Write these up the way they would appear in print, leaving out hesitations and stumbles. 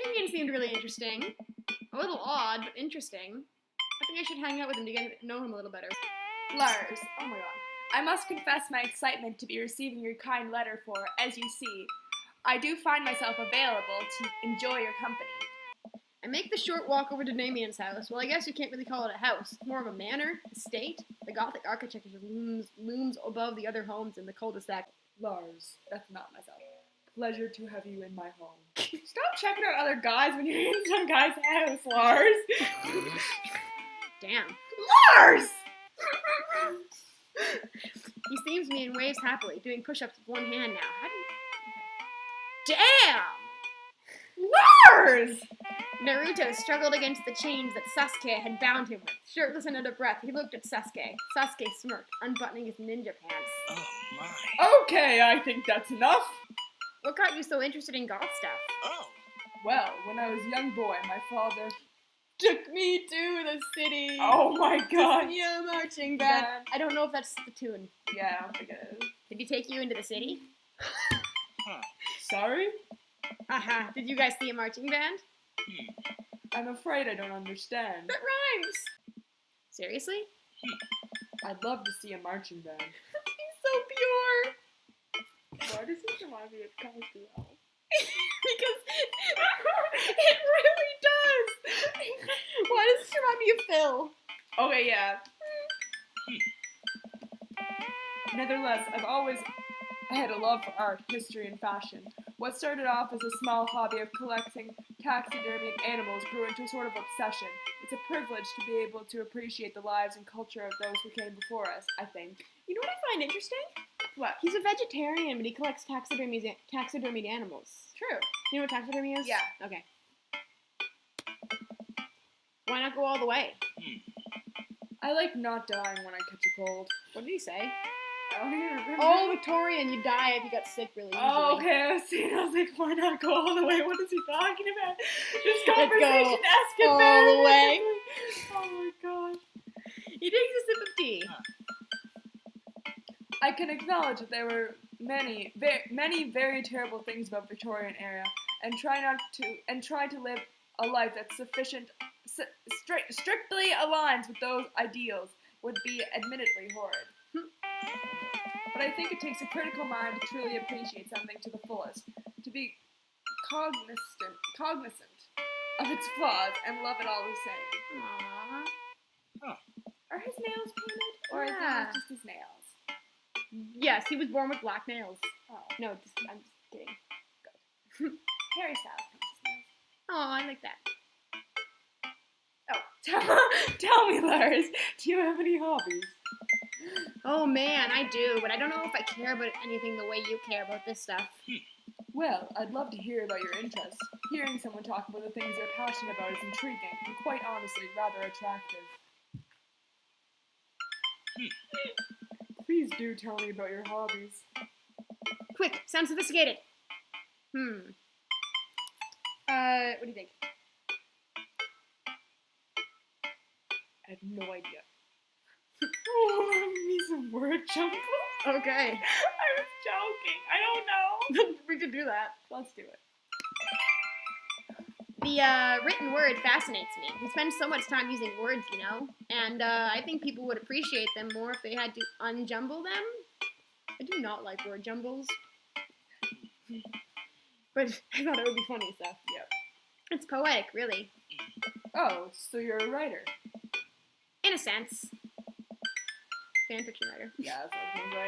Damien seemed really interesting. A little odd, but interesting. I think I should hang out with him to get to know him a little better. Lars, oh my god. I must confess my excitement to be receiving your kind letter for, as you see, I do find myself available to enjoy your company. I make the short walk over to Damien's house. Well, I guess you can't really call it a house. It's more of a manor, estate. The Gothic architecture looms above the other homes in the cul-de-sac. Lars, that's not myself. Pleasure to have you in my home. Stop checking out other guys when you're in some guy's house, Lars. Damn. Lars! He sees me and waves happily, doing push-ups with one hand now. How do you... Damn! Lars! Naruto struggled against the chains that Sasuke had bound him with. Shirtless and out of breath, he looked at Sasuke. Sasuke smirked, unbuttoning his ninja pants. Oh my. Okay, I think that's enough. What got you so interested in goth stuff? Oh. Well, when I was a young boy, my father... Took me to the city. Oh my god. Yeah, marching band. Band. I don't know if that's the tune. Yeah, I don't think it is. Did he take you into the city? Huh. Sorry? Aha. Did you guys see a marching band? I'm afraid I don't understand. That rhymes. Seriously? I'd love to see a marching band. He's so pure. Why does this remind me of Cosgrove? Because it really does. Why does this remind me of Phil? Okay, yeah. Nevertheless, I've always had a love for art, history, and fashion. What started off as a small hobby of collecting taxidermied animals grew into a sort of obsession. It's a privilege to be able to appreciate the lives and culture of those who came before us, I think. You know what I find interesting? What? He's a vegetarian, but he collects taxidermied animals. True. You know what taxidermy is? Yeah. Okay. Why not go all the way? I like not dying when I catch a cold. What did he say? I don't even remember. Oh, Victorian, you die if you got sick really easily. Oh, okay, I was like, why not go all the way? What is he talking about? This Let's conversation go all the way. Oh my god. He takes a sip of tea. I can acknowledge that there were many very terrible things about Victorian era, and try to live a life that's strictly aligns with those ideals would be admittedly horrid. But I think it takes a critical mind to truly appreciate something to the fullest, to be cognizant of its flaws and love it all the same. Aww. Huh. Are his nails painted, or is Yeah. that just his nails? Yes, he was born with black nails. Oh, No, I'm just kidding. Harry Styles paints his nails. Oh, I like that. Oh, tell me, Lars, do you have any hobbies? Oh man, I do, but I don't know if I care about anything the way you care about this stuff. Well, I'd love to hear about your interests. Hearing someone talk about the things they're passionate about is intriguing, and quite honestly, rather attractive. Please do tell me about your hobbies. Quick, sound sophisticated. What do you think? I have no idea. Oh, me some word jumble. Okay. I was joking. I don't know. We could do that. Let's do it. The written word fascinates me. We spend so much time using words, you know, and I think people would appreciate them more if they had to unjumble them. I do not like word jumbles. But I thought it would be funny, so. Yep. It's poetic, really. Oh, so you're a writer. In a sense. Fanfiction writer. Yeah, that's what I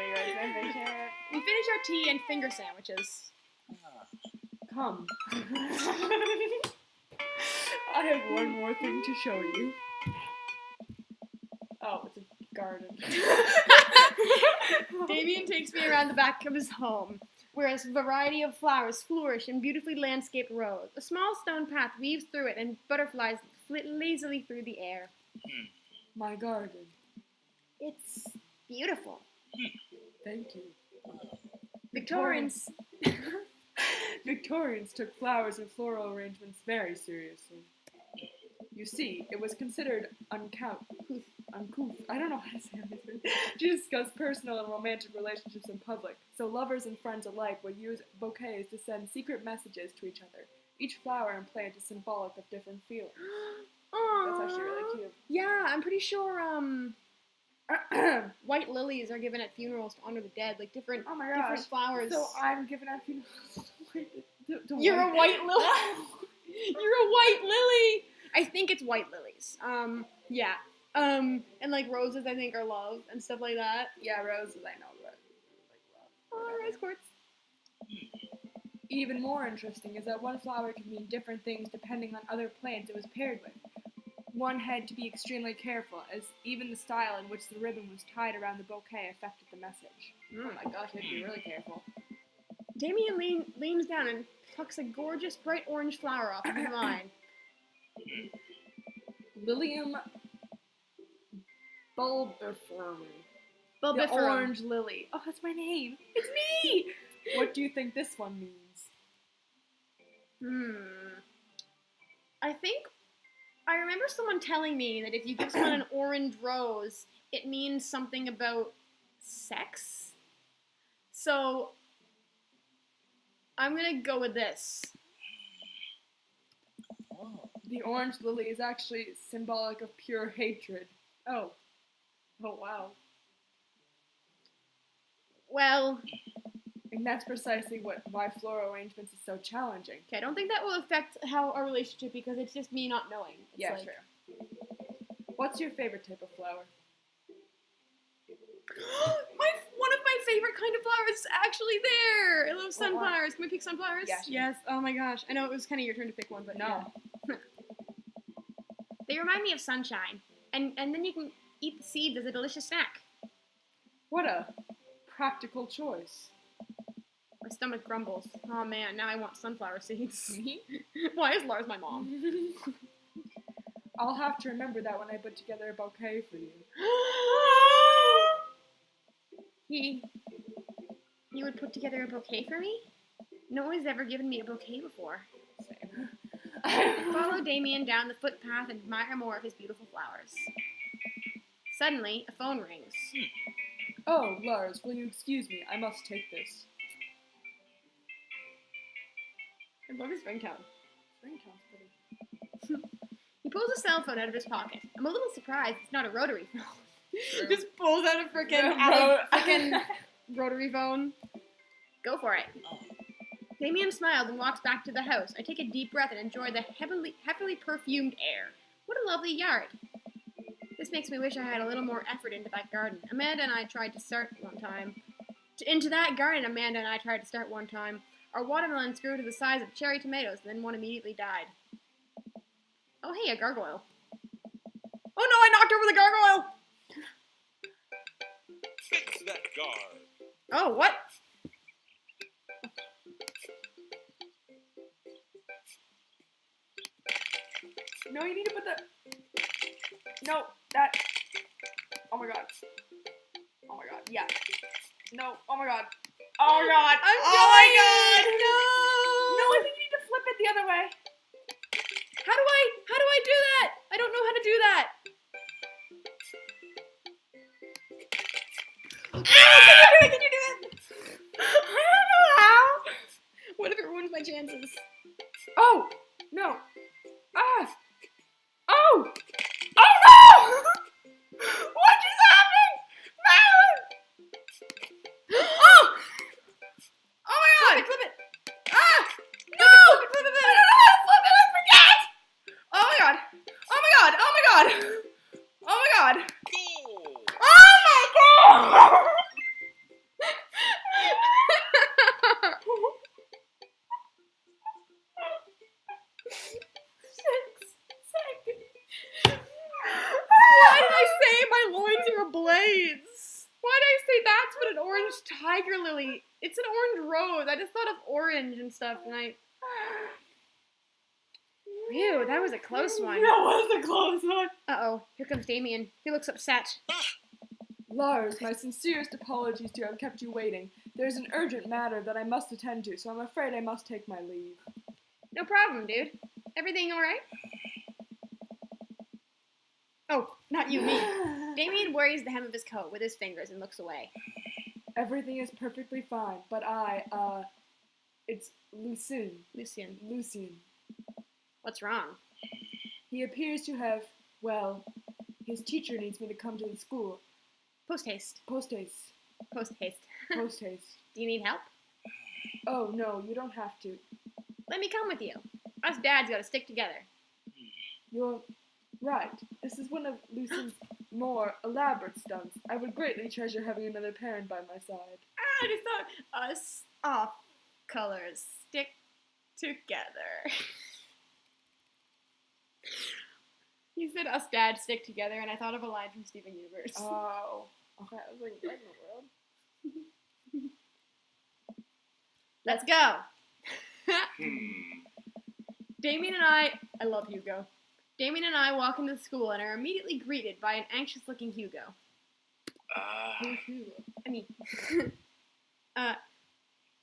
was saying. We finish our tea and finger sandwiches. Come. I have one more thing to show you. Oh, it's a garden. Damien takes me around the back of his home, where a variety of flowers flourish in beautifully landscaped rows. A small stone path weaves through it, and butterflies flit lazily through the air. My garden. It's beautiful. Thank you. Victorians. Victorians took flowers and floral arrangements very seriously. You see, it was considered uncouth. I don't know how to say this. To discuss personal and romantic relationships in public, so lovers and friends alike would use bouquets to send secret messages to each other. Each flower and plant is symbolic of different feelings. Aww. That's actually really cute. Yeah, I'm pretty sure white lilies are given at funerals to honor the dead, like different Oh my different gosh. flowers. So I'm giving out funerals. You're a white lily. You're a white lily. I think it's white lilies. Yeah. And like roses, I think are love and stuff like that. Yeah, roses, I know, but like love. Oh, rose quartz. Even more interesting is that one flower can mean different things depending on other plants it was paired with. One had to be extremely careful, as even the style in which the ribbon was tied around the bouquet affected the message. Oh my gosh, I had to be really careful. Damien leans down and plucks a gorgeous bright orange flower off of his vine. Lilium bulbiferum. The Bulbiferum. orange lily. Oh, that's my name. It's me! What do you think this one means? I think I remember someone telling me that if you give someone an orange rose, it means something about sex. So I'm gonna go with this. Oh. The orange lily is actually symbolic of pure hatred. Oh. Oh, wow. Well, And that's precisely why floral arrangements is so challenging. okay, I don't think that will affect how our relationship because it's just me not knowing. It's Yeah, like, true. What's your favorite type of flower? One of my favorite kind of flowers is actually there. I love What one? sunflowers. Can we pick sunflowers? Yeah, sure. Yes. Oh my gosh. I know it was kind of your turn to pick one, but No. yeah. They remind me of sunshine, and then you can eat the seeds as a delicious snack. What a practical choice. My stomach grumbles. Oh man, now I want sunflower seeds. Why is Lars my mom? I'll have to remember that when I put together a bouquet for you. He would put together a bouquet for me? No one's ever given me a bouquet before. Same. Follow Damien down the footpath and admire more of his beautiful flowers. Suddenly, a phone rings. Oh, Lars, will you excuse me? I must take this. I love his ringtone. Ringtone's pretty. He pulls a cell phone out of his pocket. I'm a little surprised it's not a rotary phone. True. Just pulls out a freaking rotary phone. Go for it. Oh. Damien smiles and walks back to the house. I take a deep breath and enjoy the heavily perfumed air. What a lovely yard. This makes me wish I had a little more effort into that garden. Amanda and I tried to start one time. Our watermelons grew to the size of cherry tomatoes, and then one immediately died. Oh, hey, a gargoyle. Oh no, I knocked over the gargoyle! Fix that guard. Oh, what? No, you need to put the... No, that... Oh my god. Oh my god, yeah. No, oh my god. Oh my god. Oh my god. No, I think you need to flip it the other way. How do I do that? I don't know how to do that. Can you do it? I don't know how. What if it ruins my chances? Oh, no. Ah. Oh. Oh no! What just happened? No! Oh! Oh my god! Flip it. Ah! No! Flip it. I don't know how to flip it, I forget! Oh my god! Oh my god! Oh my god! Oh my god! Goal. Oh my god! Why did I say my loins are ablaze? Why did I say that's what an orange tiger lily? It's an orange rose. I just thought of orange and stuff, and I. Ew, that was a close one. That was a close one. Uh-oh, here comes Damien. He looks upset. Lars, my sincerest apologies to have kept you waiting. There's an urgent matter that I must attend to, so I'm afraid I must take my leave. No problem, dude. Everything alright? Oh, not you, me. Damien worries the hem of his coat with his fingers and looks away. Everything is perfectly fine, but It's Lucien. Lucian. Lucien. What's wrong? He appears to have, well, his teacher needs me to come to the school. Post haste. Post haste. Post haste. Post haste. Do you need help? Oh, no, you don't have to. Let me come with you. Us dads gotta stick together. You're right. This is one of Lucien's more elaborate stunts. I would greatly treasure having another parent by my side. I just thought us off colors stick together. He said us dads stick together, and I thought of a line from Steven Universe. Oh. Okay, I was like, what in the world? Let's go. Damien and I love Hugo. Damien and I walk into the school and are immediately greeted by an anxious-looking Hugo. Who's Hugo? I mean,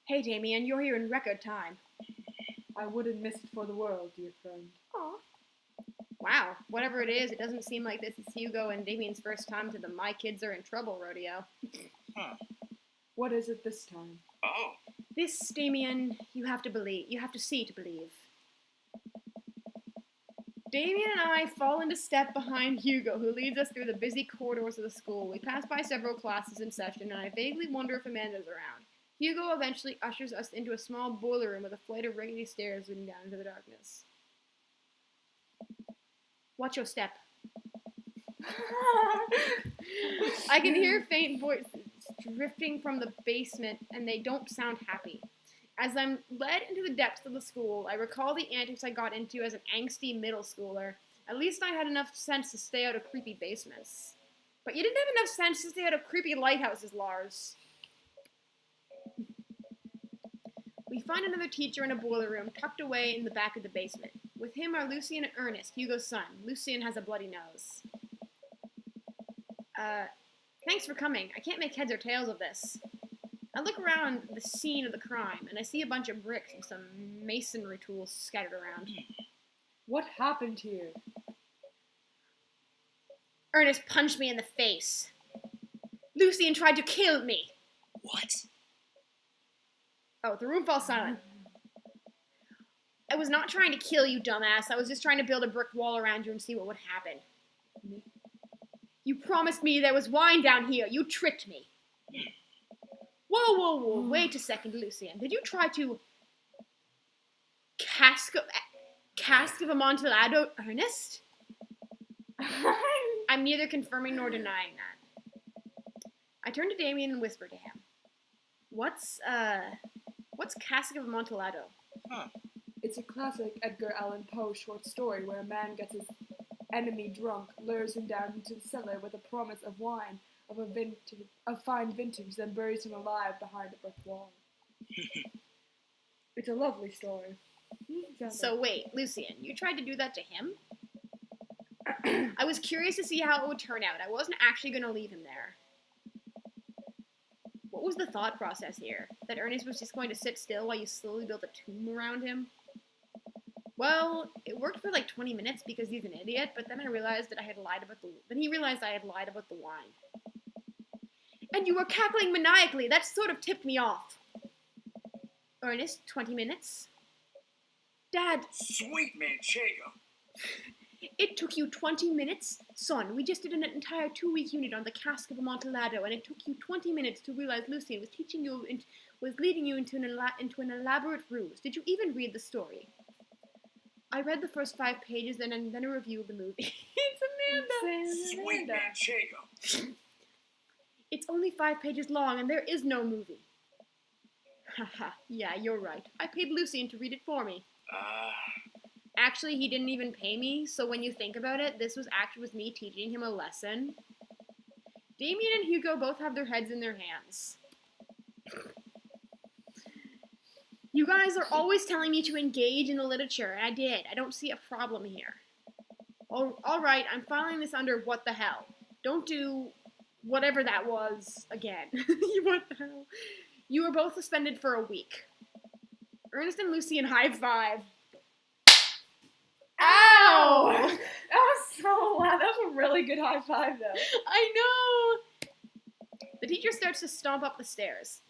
hey Damien, you're here in record time. I wouldn't miss it for the world, dear friend. Aw. Wow, whatever it is, it doesn't seem like this is Hugo and Damien's first time to the My Kids Are in Trouble rodeo. What is it this time? Oh. This, Damien, you have to believe. You have to see to believe. Damien and I fall into step behind Hugo, who leads us through the busy corridors of the school. We pass by several classes in session, and I vaguely wonder if Amanda's around. Hugo eventually ushers us into a small boiler room with a flight of rickety stairs leading down into the darkness. Watch your step. I can hear faint voices drifting from the basement, and they don't sound happy. As I'm led into the depths of the school, I recall the antics I got into as an angsty middle schooler. At least I had enough sense to stay out of creepy basements. But you didn't have enough sense to stay out of creepy lighthouses, Lars. We find another teacher in a boiler room tucked away in the back of the basement. With him are Lucien and Ernest, Hugo's son. Lucien has a bloody nose. Thanks for coming. I can't make heads or tails of this. I look around the scene of the crime, and I see a bunch of bricks and some masonry tools scattered around. What happened here? Ernest punched me in the face. Lucien tried to kill me. What? Oh, the room falls silent. I was not trying to kill you, dumbass. I was just trying to build a brick wall around you and see what would happen. You promised me there was wine down here. You tricked me. Whoa. Wait a second, Lucien. Did you try to cask of Amontillado Ernest? I'm neither confirming nor denying that. I turn to Damien and whisper to him. What's cask of Amontillado? It's a classic Edgar Allan Poe short story where a man gets his enemy drunk, lures him down into the cellar with a promise of wine of fine vintage, then buries him alive behind a brick wall. It's a lovely story. So wait, Lucien, you tried to do that to him? I was curious to see how it would turn out. I wasn't actually going to leave him there. What was the thought process here? That Ernest was just going to sit still while you slowly built a tomb around him? Well, it worked for like 20 minutes because he's an idiot, but then I realized that he realized I had lied about the wine. And you were cackling maniacally. That sort of tipped me off. Ernest, 20 minutes? Dad. Sweet Manchego. It took you 20 minutes? Son, we just did an entire 2-week unit on the cask of Amontillado, and it took you 20 minutes to realize Lucien was leading you into an elaborate ruse. Did you even read the story? I read the first 5 pages and then a review of the movie. It's Amanda! Sweet Manchego. It's only 5 pages long, and there is no movie. Haha, yeah, you're right. I paid Lucien to read it for me. Actually, he didn't even pay me, so when you think about it, this was me teaching him a lesson. Damien and Hugo both have their heads in their hands. You guys are always telling me to engage in the literature, and I did. I don't see a problem here. Alright, I'm filing this under what the hell. Don't do whatever that was again. What the hell? You are both suspended for a week. Ernest and Lucien high five. Ow! That was so loud. That was a really good high five, though. I know! The teacher starts to stomp up the stairs.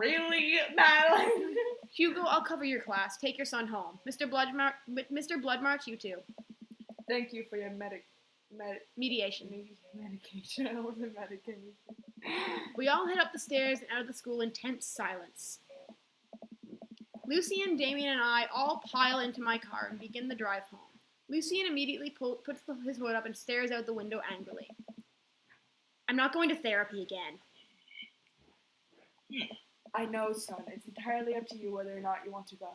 Really, Madeline? Hugo, I'll cover your class. Take your son home. Mr. Bloodmarch, you too. Thank you for your Mediation. medication. I wasn't medicating. We all head up the stairs and out of the school in tense silence. Lucian, Damien, and I all pile into my car and begin the drive home. Lucian immediately puts his hood up and stares out the window angrily. I'm not going to therapy again. I know, son. It's entirely up to you whether or not you want to go.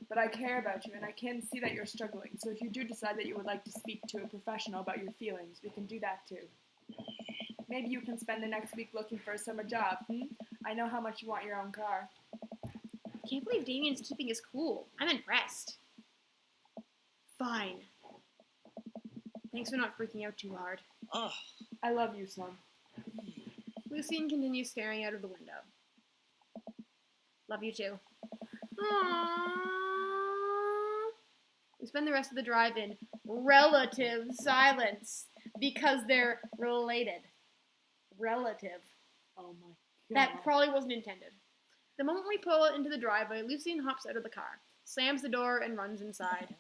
But I care about you, and I can see that you're struggling. So if you do decide that you would like to speak to a professional about your feelings, we can do that too. Maybe you can spend the next week looking for a summer job. I know how much you want your own car. I can't believe Damien's keeping his cool. I'm impressed. Fine. Thanks for not freaking out too hard. Ugh. I love you, son. Lucian continues staring out of the window. Love you too. Aww. We spend the rest of the drive in relative silence because they're related. Relative. Oh my God. That probably wasn't intended. The moment we pull into the driveway, Lucian hops out of the car, slams the door, and runs inside.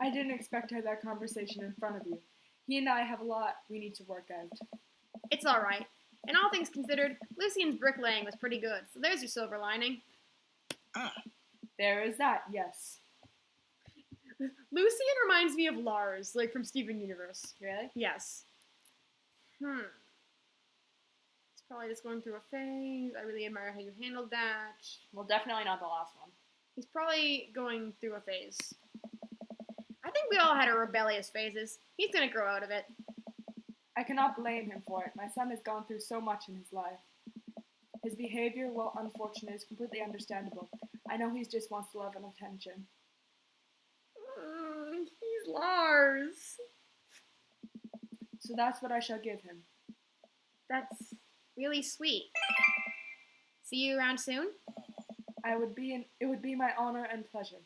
I didn't expect to have that conversation in front of you. He and I have a lot we need to work out. It's alright. And all things considered, Lucian's bricklaying was pretty good, so there's your silver lining. There is that, yes. Lucian reminds me of Lars, like from Steven Universe. Really? Yes. He's probably just going through a phase. I really admire how you handled that. Well, definitely not the last one. He's probably going through a phase. I think we all had our rebellious phases. He's gonna grow out of it. I cannot blame him for it. My son has gone through so much in his life. His behavior, while unfortunate, is completely understandable. I know he just wants love and attention. He's Lars. So that's what I shall give him. That's really sweet. See you around soon? It would be my honor and pleasure.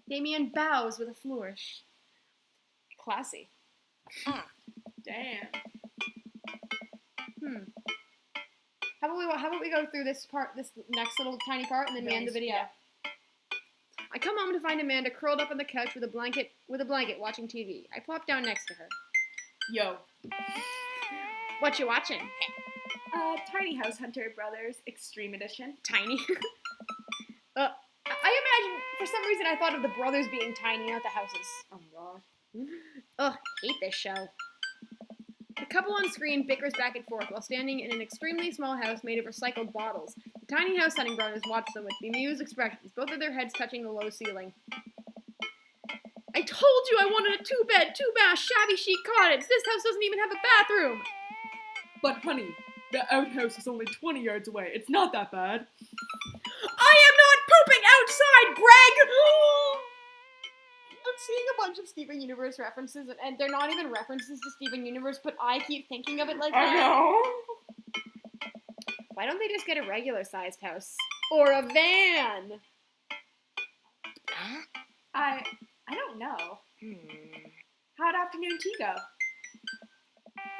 Damien bows with a flourish. Classy. Damn. How about we go through this next little tiny part, and then we end the video. Yeah. I come home to find Amanda curled up on the couch with a blanket watching TV. I plop down next to her. Yo. What you watching? Tiny House Hunter Brothers Extreme Edition. Tiny. I imagine, for some reason, I thought of the brothers being tiny, not the houses. Oh my gosh. Ugh, hate this show. The couple on screen bickers back and forth while standing in an extremely small house made of recycled bottles. The tiny house hunting brothers watch them with bemused expressions, both of their heads touching the low ceiling. I told you I wanted a 2-bed, 2-bath, shabby chic cottage. This house doesn't even have a bathroom. But honey, the outhouse is only 20 yards away. It's not that bad. I am not pooping outside, Greg! I'm seeing a bunch of Steven Universe references, and they're not even references to Steven Universe, but I keep thinking of it like that. I know. Why don't they just get a regular-sized house? Or a van? I don't know. How'd afternoon tea go?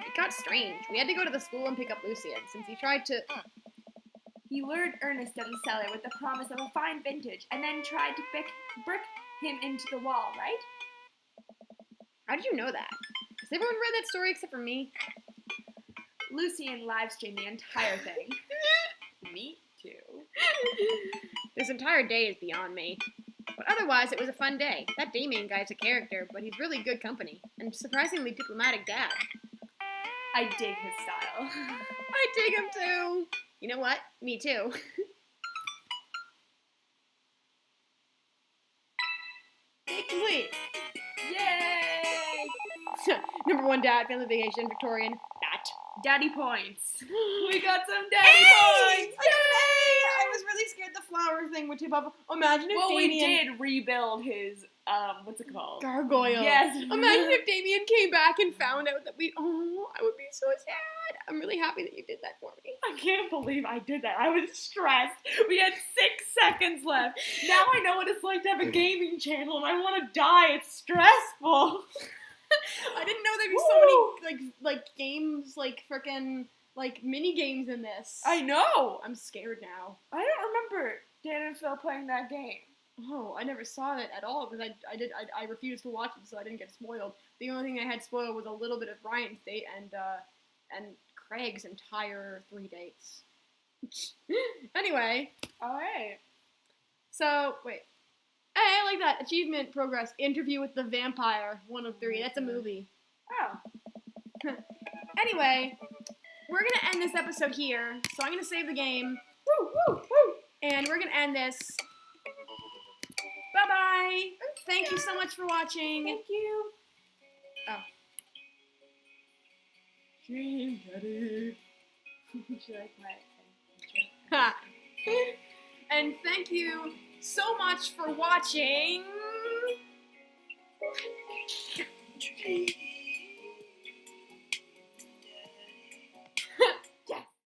It got strange. We had to go to the school and pick up Lucian, since he tried to... He lured Ernest down the cellar with the promise of a fine vintage, and then tried to brick him into the wall, right? How did you know that? Has everyone read that story except for me? Lucian live-streamed the entire thing. Me too. This entire day is beyond me. But otherwise, it was a fun day. That Damien guy's a character, but he's really good company. And surprisingly diplomatic dad. I dig his style. I dig him too. You know what? Me too. Day complete. Yay! Number 1 dad, family vacation, Victorian. That. Daddy points. We got some daddy Hey! points. Yay! I was really scared the flower thing would tip up. Imagine if Well, we Damien... did rebuild his, what's it called? Gargoyle. Yes. Imagine if Damien came back and found out that we... Oh, I would be so sad. I'm really happy that you did that for me. I can't believe I did that. I was stressed. We had 6 seconds left. Now I know what it's like to have a gaming channel and I want to die. It's stressful. I didn't know there'd be so many, like games, like, frickin', like mini games in this. I know. I'm scared now. I don't remember Dan and Phil playing that game. Oh, I never saw it at all because I refused to watch it, so I didn't get spoiled. The only thing I had spoiled was a little bit of Ryan's date and Craig's entire 3 dates. Anyway, All right. so wait. Hey, I like that. Achievement progress. Interview with the Vampire. 1 of 3. That's a movie. Oh. Anyway, we're gonna end this episode here. So I'm gonna save the game. Woo, woo, woo. And we're gonna end this. Bye-bye. Thank you so much for watching. Thank you. Oh. Dream Daddy. She like my Ha. And thank you so much for watching. Dream.